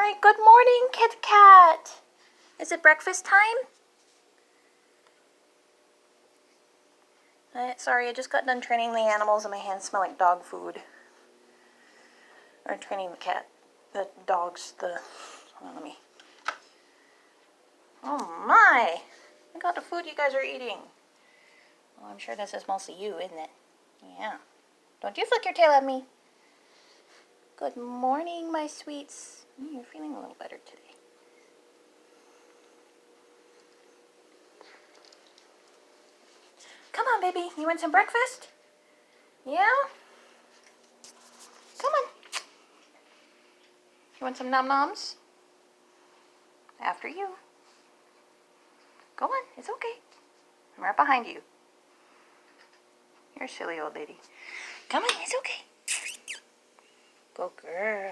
Alright, good morning, Kit Kat. Is it breakfast time? Sorry, I just got done training the animals and my hands smell like dog food. Or training the cat. The dogs, hold on, let me. Oh my! Look at the food you guys are eating. Well, I'm sure this is mostly you, isn't it? Yeah. Don't you flick your tail at me. Good morning, my sweets. You're feeling a little better today. Come on, baby. You want some breakfast? Yeah? Come on. You want some nom-noms? After you. Go on. It's okay. I'm right behind you. You're a silly old lady. Come on. It's okay. Good girl.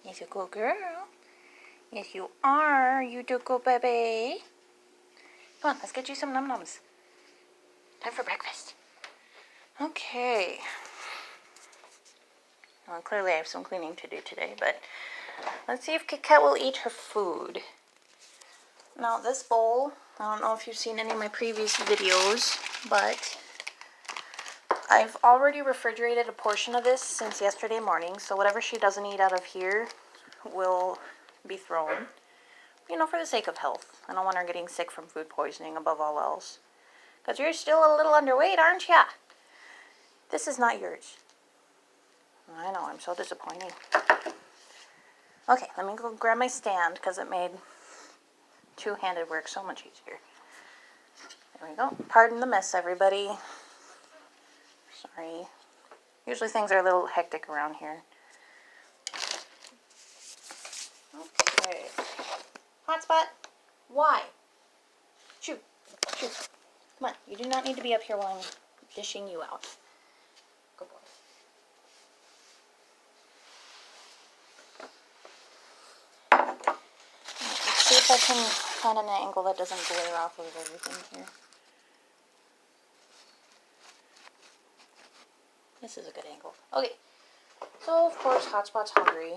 Yes, you good girl. Yes, you are. You do good, baby. Come on. Let's get you some nom-noms. Time for breakfast. Okay. Well, clearly I have some cleaning to do today, but let's see if Kit Kat will eat her food. Now this bowl, I don't know if you've seen any of my previous videos, but I've already refrigerated a portion of this since yesterday morning, so whatever she doesn't eat out of here will be thrown, you know, for the sake of health. I don't want her getting sick from food poisoning above all else. Because you're still a little underweight, aren't ya? This is not yours. I know, I'm so disappointing. Okay, let me go grab my stand because it made two-handed work so much easier. There we go. Pardon the mess, everybody. Sorry. Usually things are a little hectic around here. Okay. Hotspot, why? Shoot. Shoot. Come on, you do not need to be up here while I'm dishing you out. Good boy. Let's see if I can find an angle that doesn't glare off of everything here. This is a good angle. Okay, so of course Hotspot's hungry.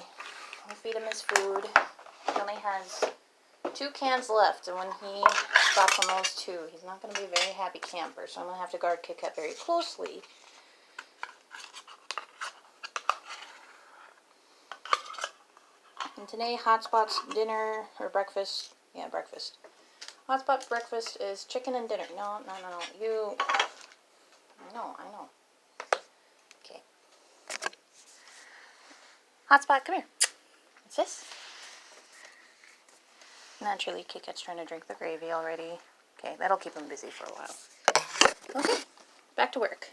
We feed him his food. He only has 2 cans left, and when he stops on those 2, he's not going to be a very happy camper, so I'm going to have to guard Kit Kat very closely. And today, Hotspot's dinner, or breakfast, yeah, breakfast. Hotspot's breakfast is chicken and dinner. No, you, I know. Okay. Hotspot, come here. What's this? Naturally, Kit Kat's trying to drink the gravy already. Okay, that'll keep him busy for a while. Okay, back to work.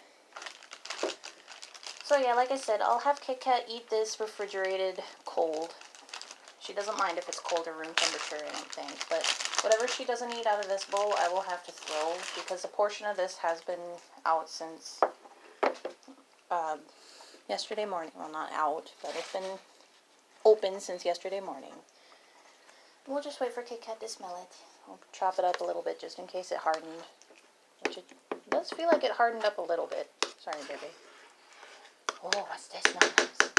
So yeah, like I said, I'll have Kit Kat eat this refrigerated cold. She doesn't mind if it's cold or room temperature, I don't think. But whatever she doesn't eat out of this bowl, I will have to throw, because a portion of this has been out since yesterday morning. Well, not out, but it's been open since yesterday morning. We'll just wait for Kit Kat to smell it. We'll chop it up a little bit just in case it hardened. Which it does feel like it hardened up a little bit. Sorry, baby. Oh, what's this nonsense?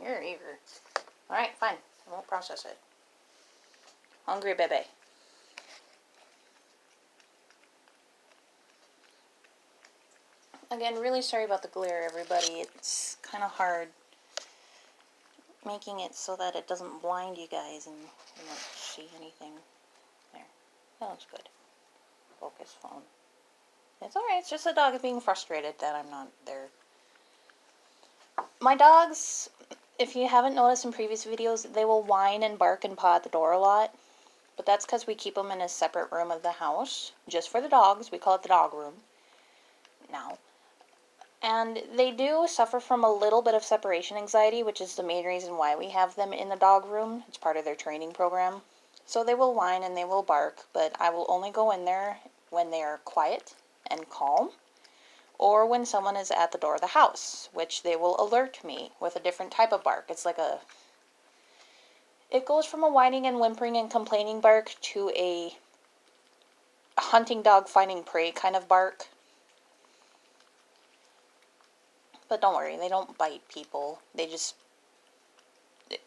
You're eager. Alright, fine. I won't process it. Hungry, baby. Again, really sorry about the glare, everybody. It's kind of hard making it so that it doesn't blind you guys and you won't see anything. There. That looks good. Focus phone. It's alright. It's just a dog being frustrated that I'm not there. My dogs, if you haven't noticed in previous videos, they will whine and bark and paw at the door a lot. But that's because we keep them in a separate room of the house. Just for the dogs. We call it the dog room now. And they do suffer from a little bit of separation anxiety, which is the main reason why we have them in the dog room. It's part of their training program. So they will whine and they will bark, but I will only go in there when they are quiet and calm, or when someone is at the door of the house, which they will alert me with a different type of bark. It's like it goes from a whining and whimpering and complaining bark to a hunting dog finding prey kind of bark. But don't worry, they don't bite people. They just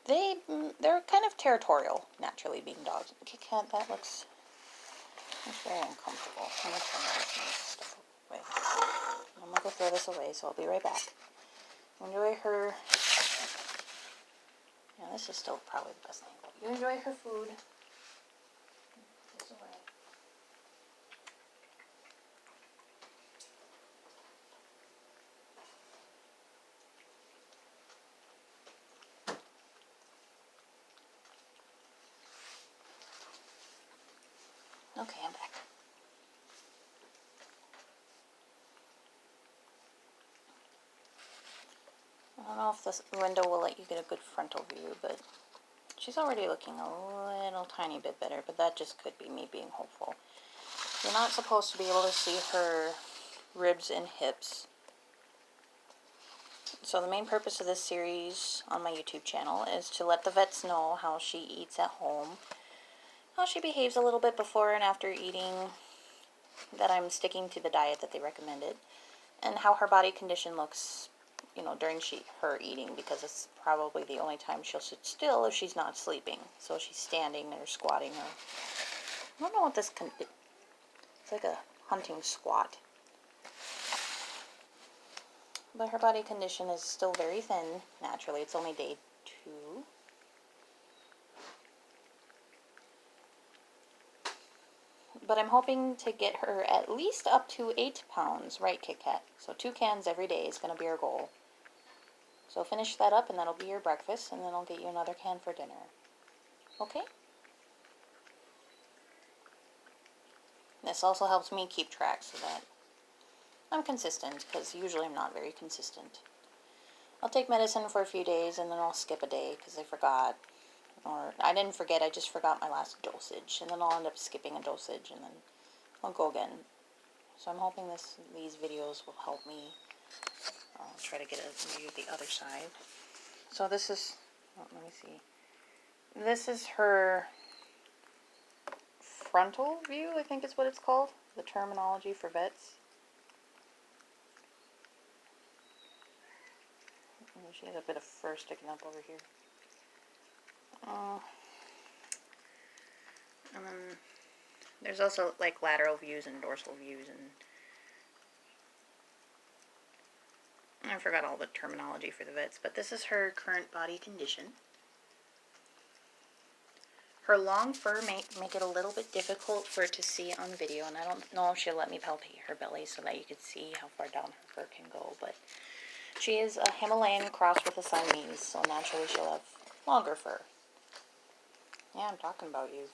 they're kind of territorial, naturally, being dogs. Kit Kat, that looks very uncomfortable. I'm going to turn this stuff away. I'm going to go throw this away, so I'll be right back. Enjoy her... Yeah, this is still probably the best thing. You enjoy her food. Put this away. Okay, I'm back. I don't know if this window will let you get a good frontal view, but she's already looking a little tiny bit better, but that just could be me being hopeful. You're not supposed to be able to see her ribs and hips. So the main purpose of this series on my YouTube channel is to let the vets know how she eats at home, how she behaves a little bit before and after eating, that I'm sticking to the diet that they recommended, and how her body condition looks, you know, during her eating, because it's probably the only time she'll sit still if she's not sleeping. So she's standing or squatting, or I don't know what this it's like a hunting squat. But her body condition is still very thin, naturally. It's only day 2. But I'm hoping to get her at least up to 8 pounds, right, Kit Kat? So 2 cans every day is going to be our goal. So finish that up, and that'll be your breakfast, and then I'll get you another can for dinner. Okay? This also helps me keep track so that I'm consistent, because usually I'm not very consistent. I'll take medicine for a few days, and then I'll skip a day because I forgot. Or I didn't forget, I just forgot my last dosage. And then I'll end up skipping a dosage, and then I'll go again. So I'm hoping these videos will help me. I'll try to get a view of the other side. So this is, let me see. This is her frontal view, I think is what it's called. The terminology for vets. She has a bit of fur sticking up over here. And then there's also like lateral views and dorsal views, and I forgot all the terminology for the vets, but this is her current body condition. Her long fur may make it a little bit difficult for it to see on video, and I don't know if she'll let me palpate her belly so that you could see how far down her fur can go, but she is a Himalayan crossed with a Siamese, so naturally she'll have longer fur. Yeah, I'm talking about you.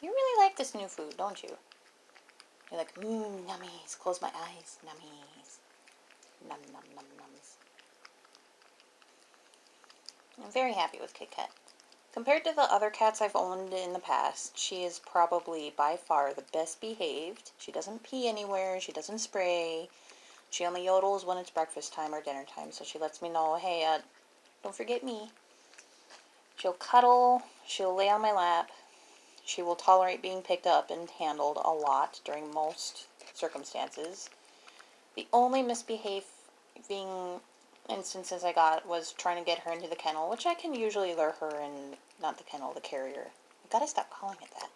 You really like this new food, don't you? You're like, nummies, close my eyes, nummies. Num, num, num, nums. I'm very happy with Kit Kat. Compared to the other cats I've owned in the past, she is probably by far the best behaved. She doesn't pee anywhere, she doesn't spray. She only yodels when it's breakfast time or dinner time, so she lets me know, hey, don't forget me. She'll cuddle, she'll lay on my lap. She will tolerate being picked up and handled a lot during most circumstances. The only misbehaving instances I got was trying to get her into the kennel, which I can usually lure her in, not the kennel, the carrier. I gotta stop calling it that.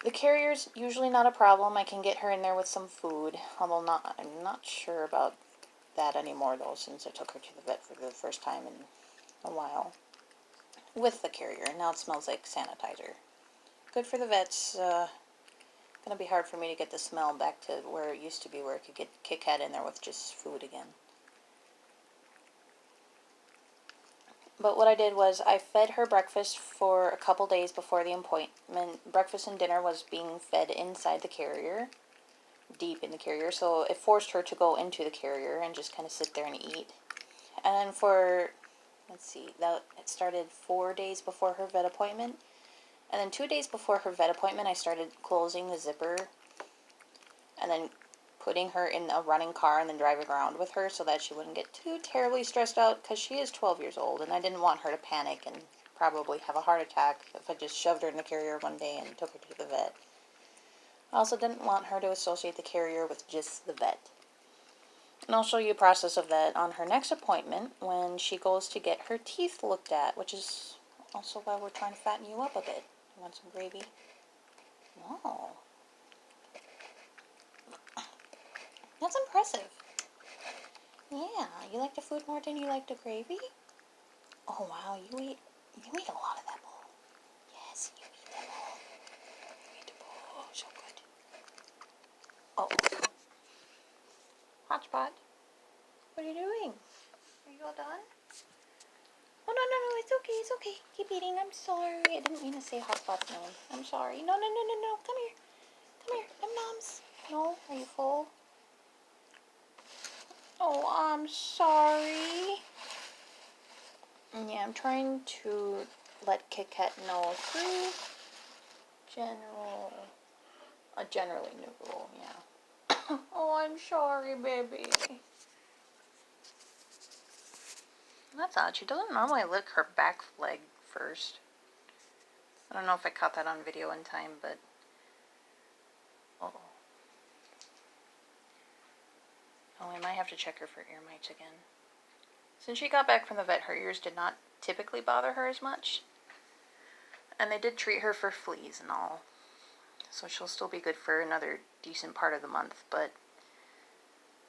The carrier's usually not a problem. I can get her in there with some food, although I'm not sure about that anymore though, since I took her to the vet for the first time in a while with the carrier. Now it smells like sanitizer. Good for the vets. Gonna be hard for me to get the smell back to where it used to be, where I could get Kit Kat in there with just food again. But what I did was I fed her breakfast for a couple days before the appointment. Breakfast and dinner was being fed inside the carrier, deep in the carrier, so it forced her to go into the carrier and just kind of sit there and eat. And then for, let's see, it started 4 days before her vet appointment. And then 2 days before her vet appointment, I started closing the zipper and then putting her in a running car and then driving around with her so that she wouldn't get too terribly stressed out, because she is 12 years old and I didn't want her to panic and probably have a heart attack if I just shoved her in the carrier one day and took her to the vet. I also didn't want her to associate the carrier with just the vet. And I'll show you a process of that on her next appointment when she goes to get her teeth looked at, which is also why we're trying to fatten you up a bit. You want some gravy? No. That's impressive. Yeah, you like the food more than you like the gravy? Oh wow, you eat a lot of that bowl. Yes, you eat that bowl. You eat the bowl. Oh, so good. Oh. Hotspot. What are you doing? Are you all done? Oh, no, it's okay, it's okay. Keep eating, I'm sorry. I didn't mean to say Hotspot's name. I'm sorry. No, come here. Come here, noms. No, are you full? Oh, I'm sorry. Yeah, I'm trying to let Kit Kat know through a generally new rule, yeah. Oh, I'm sorry, baby. That's odd. She doesn't normally lick her back leg first. I don't know if I caught that on video in time, but... Oh, we might have to check her for ear mites again. Since she got back from the vet, her ears did not typically bother her as much. And they did treat her for fleas and all. So she'll still be good for another decent part of the month, but...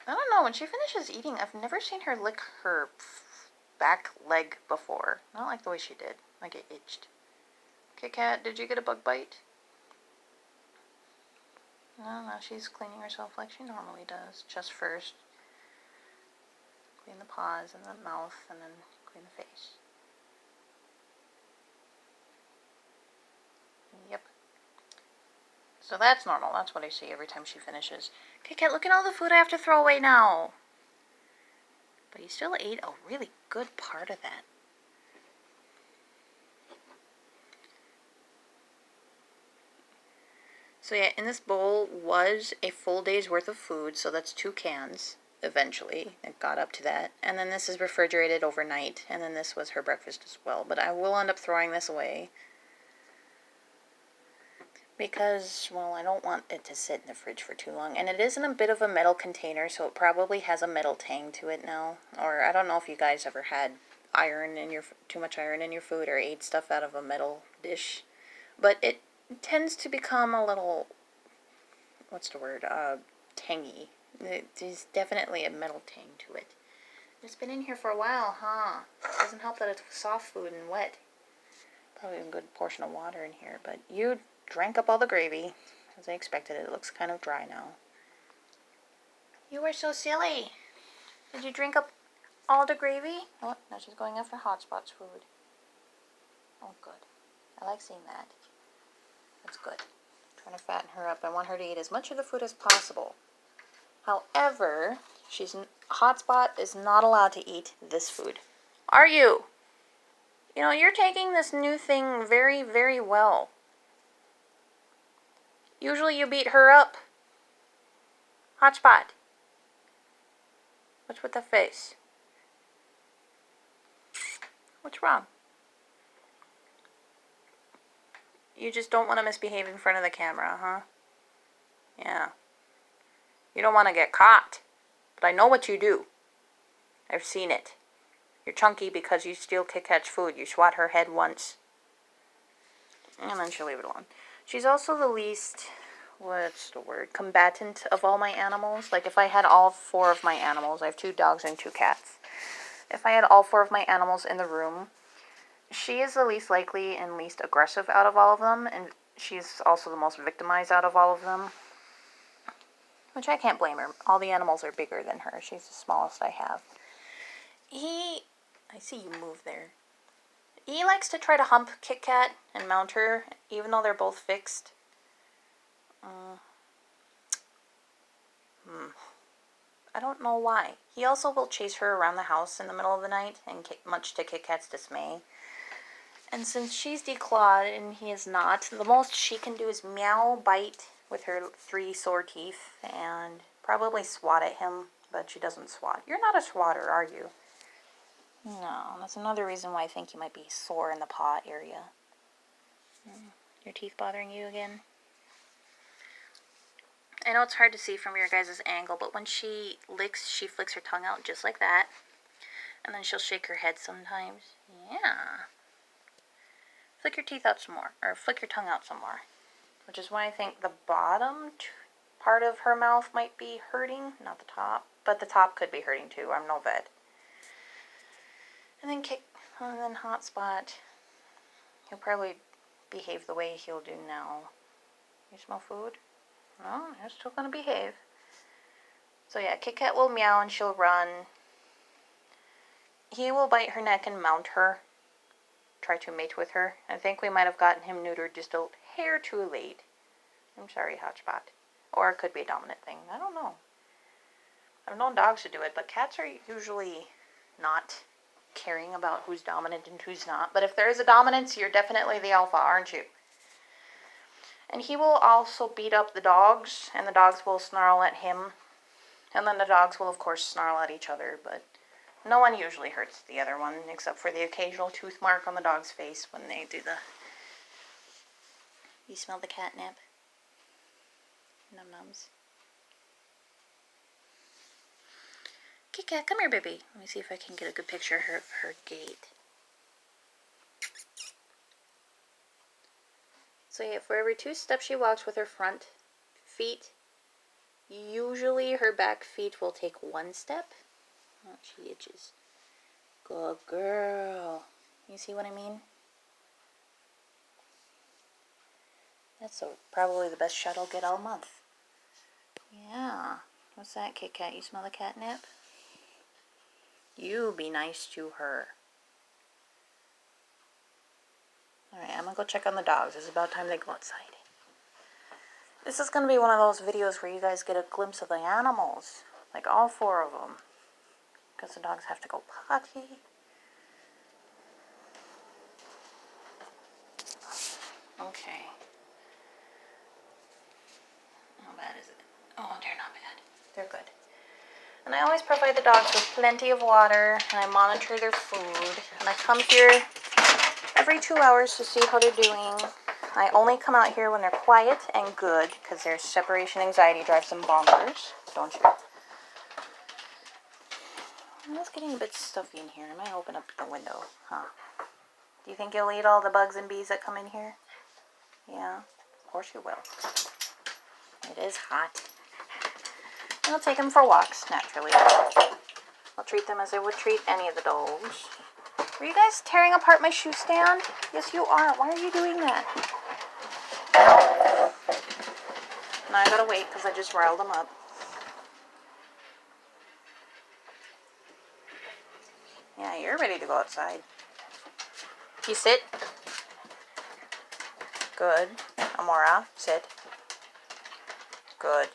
I don't know, when she finishes eating, I've never seen her lick her back leg before. Not like the way she did. Like it itched. Kit Kat, did you get a bug bite? No, she's cleaning herself like she normally does. Chest first. Clean the paws and the mouth, and then clean the face. Yep. So that's normal. That's what I see every time she finishes. Kit Kat, look at all the food I have to throw away now. But you still ate a really good part of that. So yeah, in this bowl was a full day's worth of food, so that's 2 cans, eventually. It got up to that. And then this is refrigerated overnight, and then this was her breakfast as well. But I will end up throwing this away. Because, well, I don't want it to sit in the fridge for too long. And it is in a bit of a metal container, so it probably has a metal tang to it now. Or I don't know if you guys ever had too much iron in your food or ate stuff out of a metal dish. But it tends to become a little, tangy. There's definitely a metal tang to it. It's been in here for a while, huh? Doesn't help that it's soft food and wet. Probably a good portion of water in here, but you drank up all the gravy, as I expected. It looks kind of dry now. You were so silly. Did you drink up all the gravy? Oh, now she's going after Hotspot's food. Oh, good. I like seeing that. That's good. I'm trying to fatten her up. I want her to eat as much of the food as possible. However, Hotspot is not allowed to eat this food. Are you? You know, you're taking this new thing very, very well. Usually you beat her up. Hotspot. What's with the face? What's wrong? You just don't want to misbehave in front of the camera, huh? Yeah. You don't want to get caught. But I know what you do. I've seen it. You're chunky because you steal Kit Kat's food. You swat her head once. And then she'll leave it alone. She's also the least, combatant of all my animals. Like if I had all 4 of my animals, I have 2 dogs and 2 cats. If I had all 4 of my animals in the room, she is the least likely and least aggressive out of all of them. And she's also the most victimized out of all of them. Which I can't blame her. All the animals are bigger than her. She's the smallest I have. I see you move there. He likes to try to hump Kit Kat and mount her, even though they're both fixed. I don't know why. He also will chase her around the house in the middle of the night, and much to Kit Kat's dismay. And since she's declawed and he is not, the most she can do is meow, bite with her 3 sore teeth, and probably swat at him, but she doesn't swat. You're not a swatter, are you? No, that's another reason why I think you might be sore in the paw area. Your teeth bothering you again? I know it's hard to see from your guys' angle, but when she licks, she flicks her tongue out just like that. And then she'll shake her head sometimes. Yeah. Flick your teeth out some more, or flick your tongue out some more. Which is why I think the bottom part of her mouth might be hurting, not the top. But the top could be hurting too. I'm no vet. And then Hotspot. He'll probably behave the way he'll do now. You smell food? No, you're still gonna behave. So yeah, Kit Kat will meow and she'll run. He will bite her neck and mount her. Try to mate with her. I think we might have gotten him neutered just a hair too late. I'm sorry, Hotspot. Or it could be a dominant thing. I don't know. I've known dogs to do it, but cats are usually not caring about who's dominant and who's not. But if there is a dominance, you're definitely the alpha, aren't you? And he will also beat up the dogs, and the dogs will snarl at him. And then the dogs will, of course, snarl at each other, but no one usually hurts the other one, except for the occasional tooth mark on the dog's face when they do the... You smell the catnip? Num-nums. Kit Kat, come here, baby. Let me see if I can get a good picture of her gait. So yeah, for every 2 steps she walks with her front feet, usually her back feet will take 1 step. Oh, she itches. Good girl. You see what I mean? That's probably the best shot I'll get all month. Yeah. What's that, Kit Kat? You smell the catnip? You be nice to her. Alright, I'm gonna go check on the dogs. It's about time they go outside. This is gonna be one of those videos where you guys get a glimpse of the animals. Like all 4 of them. Because the dogs have to go potty. Okay. How bad is it? Oh, they're not bad. They're good. And I always provide the dogs with plenty of water, and I monitor their food. And I come here every 2 hours to see how they're doing. I only come out here when they're quiet and good, because their separation anxiety drives them bonkers, don't you? It's getting a bit stuffy in here. I might open up the window, huh? Do you think you'll eat all the bugs and bees that come in here? Yeah, of course you will. It is hot. And I'll take them for walks, naturally. I'll treat them as I would treat any of the dogs. Were you guys tearing apart my shoe stand? Yes, you are. Why are you doing that? Now I gotta wait because I just riled them up. Yeah, you're ready to go outside. You sit. Good. Amora, sit. Good.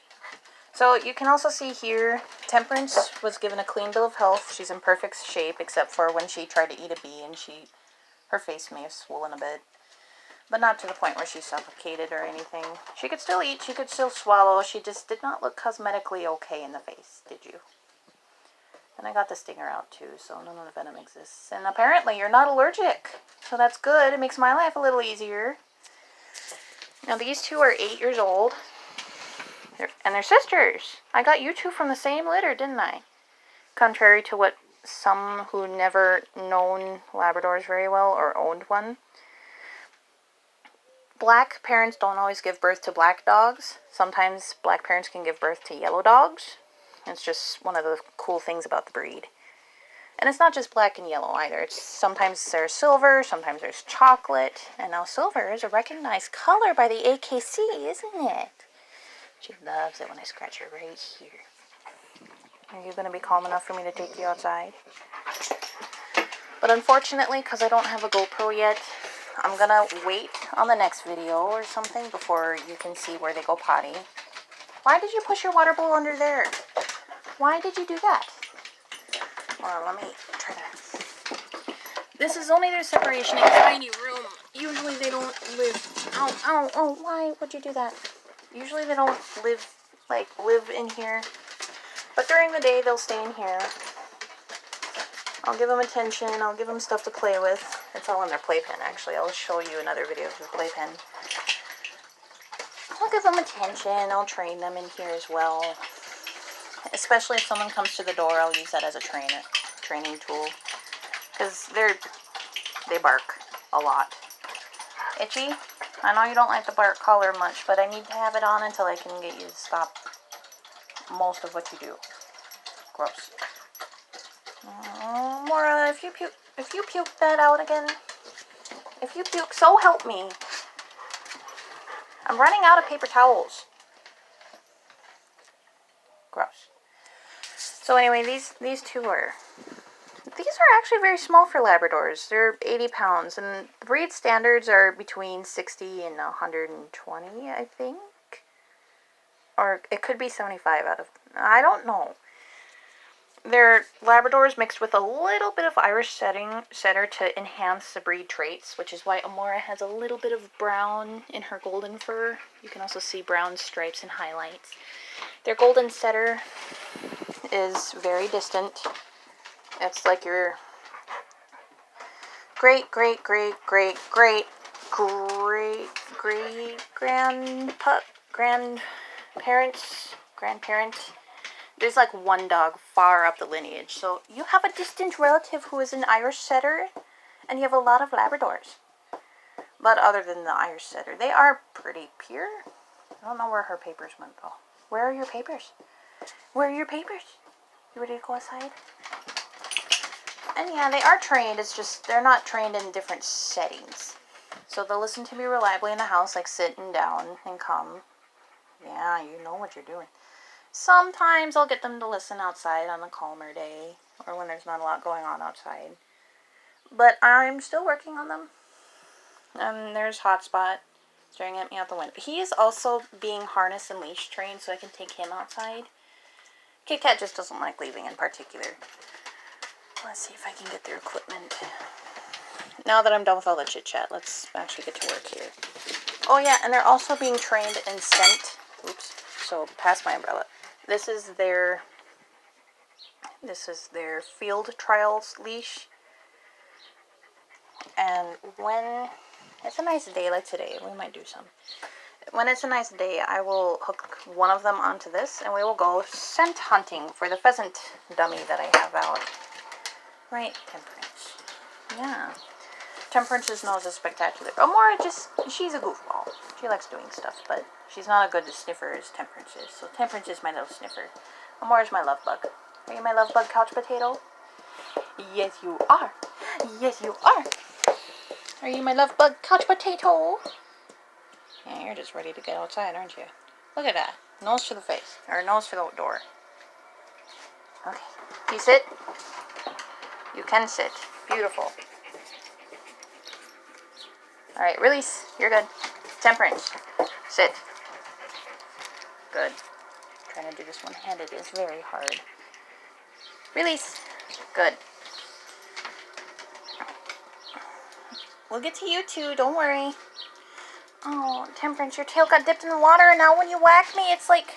So you can also see here, Temperance was given a clean bill of health. She's in perfect shape, except for when she tried to eat a bee and her face may have swollen a bit. But not to the point where she suffocated or anything. She could still eat, she could still swallow. She just did not look cosmetically okay in the face, did you? And I got the stinger out too, so none of the venom exists. And apparently you're not allergic. So that's good. It makes my life a little easier. Now these 2 are 8 years old. And they're sisters. I got you 2 from the same litter, didn't I? Contrary to what some who never known Labradors very well or owned one. Black parents don't always give birth to black dogs. Sometimes black parents can give birth to yellow dogs. It's just one of the cool things about the breed. And it's not just black and yellow either. Sometimes there's silver, sometimes there's chocolate. And now silver is a recognized color by the AKC, isn't it? She loves it when I scratch her right here. Are you going to be calm enough for me to take you outside? But unfortunately, because I don't have a GoPro yet, I'm going to wait on the next video or something before you can see where they go potty. Why did you push your water bowl under there? Why did you do that? Well, let me try that. This is only their separation anxiety room. Usually they don't live... Ow, why would you do that? Usually they don't live in here. But during the day, they'll stay in here. I'll give them attention. I'll give them stuff to play with. It's all in their playpen, actually. I'll show you another video of the playpen. Look give them attention. I'll train them in here as well. Especially if someone comes to the door, I'll use that as a training tool. Because they bark a lot. Itchy? I know you don't like the bark collar much, but I need to have it on until I can get you to stop most of what you do. Gross. Oh, Amora, if you puke that out again, if you puke, so help me. I'm running out of paper towels. Gross. So anyway, these two are actually very small for Labradors. They're 80 pounds, and the breed standards are between 60 and 120, I think. Or it could be 75 out of, I don't know. They're Labradors mixed with a little bit of Irish setter to enhance the breed traits, which is why Amora has a little bit of brown in her golden fur. You can also see brown stripes and highlights. Their golden setter is very distant. It's like your grandparents' grandparent. There's like one dog far up the lineage. So you have a distant relative who is an Irish setter, and you have a lot of Labradors. But other than the Irish setter, they are pretty pure. I don't know where her papers went though. Where are your papers? Where are your papers? You ready to go outside? And yeah, they are trained. It's just they're not trained in different settings. So they'll listen to me reliably in the house, like sitting down and come. Yeah, you know what you're doing. Sometimes I'll get them to listen outside on a calmer day or when there's not a lot going on outside. But I'm still working on them. And there's Hotspot staring at me out the window. He is also being harness and leash trained so I can take him outside. Kit Kat just doesn't like leaving in particular. Let's see if I can get their equipment. Now that I'm done with all the chit chat, let's actually get to work here. Oh yeah, and they're also being trained in scent. Oops, so past my umbrella. This is their field trials leash. And when it's a nice day like today, we might do some. When it's a nice day, I will hook one of them onto this, and we will go scent hunting for the pheasant dummy that I have out. Right, Temperance. Yeah. Temperance's nose is spectacular. Amora she's a goofball. She likes doing stuff, but she's not a good sniffer as Temperance is. So Temperance is my little sniffer. Amora's my love bug. Are you my love bug, couch potato? Yes, you are. Yes, you are. Are you my love bug, couch potato? Yeah, you're just ready to get outside, aren't you? Look at that. Nose to the face. Or nose to the door. Okay. You sit? You can sit. Beautiful. Alright, release. You're good. Temperance. Sit. Good. Trying to do this one-handed is very hard. Release. Good. We'll get to you too, don't worry. Oh, Temperance, your tail got dipped in the water, and now when you whack me, it's like...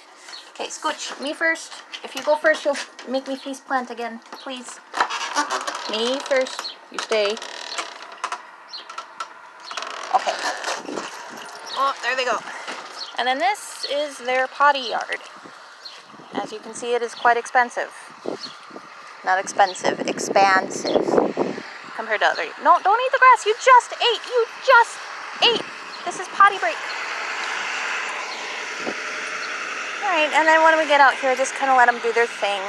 Okay, Scooch, me first. If you go first, you'll make me face plant again. Please. Me first. You stay. Okay. Oh, there they go. And then this is their potty yard. As you can see, it is quite expensive. Not expensive, expansive. Compared to other... No, don't eat the grass. You just ate. You just ate. This is potty break. Alright, and then when we get out here, just kind of let them do their thing.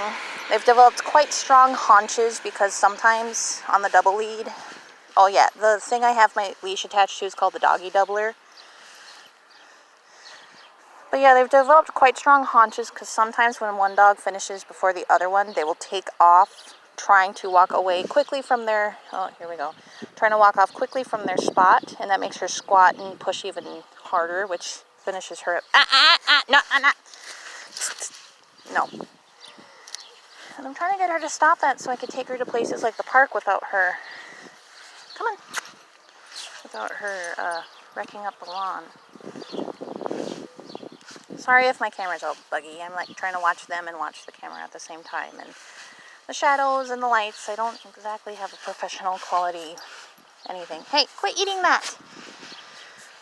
They've developed quite strong haunches because sometimes on the double lead... Oh yeah, the thing I have my leash attached to is called the doggy doubler. But yeah, they've developed quite strong haunches because sometimes when one dog finishes before the other one, they will take off trying to walk away quickly from their... Oh, here we go. Trying to walk off quickly from their spot, and that makes her squat and push even harder, which finishes her... No. And I'm trying to get her to stop that so I could take her to places like the park without her... Come on. Without her wrecking up the lawn. Sorry if my camera's all buggy. I'm like trying to watch them and watch the camera at the same time. And the shadows and the lights, I don't exactly have a professional quality anything. Hey, quit eating that!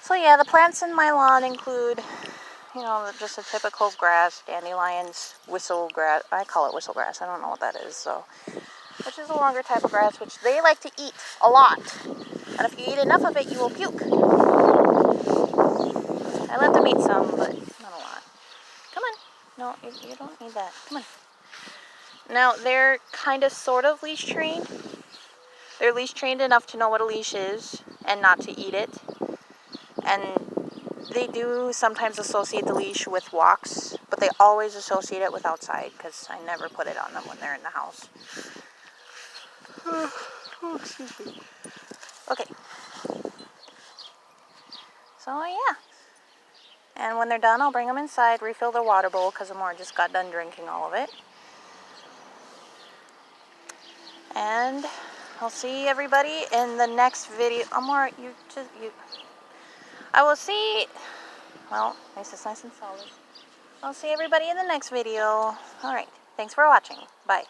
So yeah, the plants in my lawn include you know, just a typical grass, dandelions, whistlegrass. I call it whistlegrass. I don't know what that is, so. Which is a longer type of grass, which they like to eat a lot. And if you eat enough of it, you will puke. I let them eat some, but not a lot. Come on. No, you don't need that. Come on. Now, they're kind of sort of leash trained. They're leash trained enough to know what a leash is and not to eat it. And they do sometimes associate the leash with walks, but they always associate it with outside because I never put it on them when they're in the house. Oh, excuse me. Okay. So, yeah. And when they're done, I'll bring them inside, refill their water bowl because Amora just got done drinking all of it. And I'll see everybody in the next video. Amora, I will see, well, at least it's nice and solid. I'll see everybody in the next video. All right. Thanks for watching. Bye.